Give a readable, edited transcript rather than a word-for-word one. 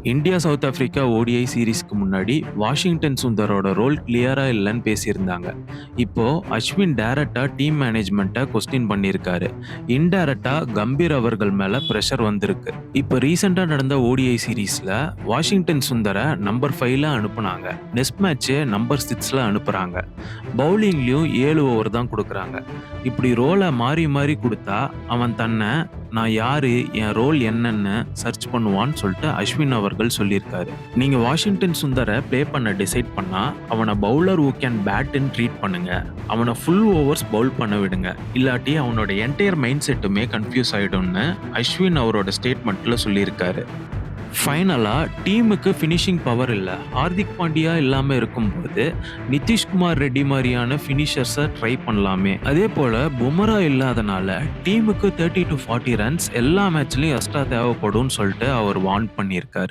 India south Africa ODI சீரிஸ்க்கு முன்னாடி Washington சுந்தரோட role கிளியரா இல்லைன்னு பேசியிருந்தாங்க. இப்போ அஸ்வின் டைரக்டா டீம் மேனேஜ்மெண்ட்டை கொஸ்டின் பண்ணியிருக்காரு. இன்டைரக்டா கம்பீர் அவர்கள் மேல பிரஷர் வந்திருக்கு. இப்போ ரீசெண்டா நடந்த ஓடிஐ சீரிஸ்ல வாஷிங்டன் சுந்தர நம்பர் 5ல அனுப்புனாங்க. நெக்ஸ்ட் மேட்ச் நம்பர் 6ல அனுப்புறாங்க. பவுலிங்லயும் 7 ஓவர் தான் கொடுக்குறாங்க. இப்படி ரோலை மாறி மாறி கொடுத்தா அவன் தன்னை நான் யாரு, என் ரோல் என்னன்னு சர்ச் பண்ணுவான்னு சொல்லிட்டு அஸ்வின் அவர்கள் சொல்லியிருக்காரு. நீங்க வாஷிங்டன் சுந்தரை ப்ளே பண்ண டிசைட் பண்ணா அவனை பவுலர் ஹூ கேன் பேட்ன்னு ட்ரீட் பண்ணுங்க. அவனை ஃபுல் ஓவர்ஸ் பவுல் பண்ண விடுங்க. இல்லாட்டி அவனோட என்டையர் மைண்ட் செட்டுமே கன்ஃபியூஸ் ஆயிடும்னு அஸ்வின் அவரோட ஸ்டேட்மெண்ட்ல சொல்லியிருக்காரு. ஃபைனலா டீமுக்கு ஃபினிஷிங் பவர் இல்ல. ஹார்திக் பாண்டியா இல்லாம இருக்கும்போது நிதிஷ்குமார் ரெட்டி மாதிரியான ஃபினிஷர்ஸை ட்ரை பண்ணலாமே. அதே போல பும்ரா இல்லாதனால டீமுக்கு 30 to 40 ரன்ஸ் எல்லா மேட்ச்லயும் எக்ஸ்ட்ரா தேவைப்படும்னு சொல்லிட்டு அவர் வார்ன் பண்ணியிருக்காரு.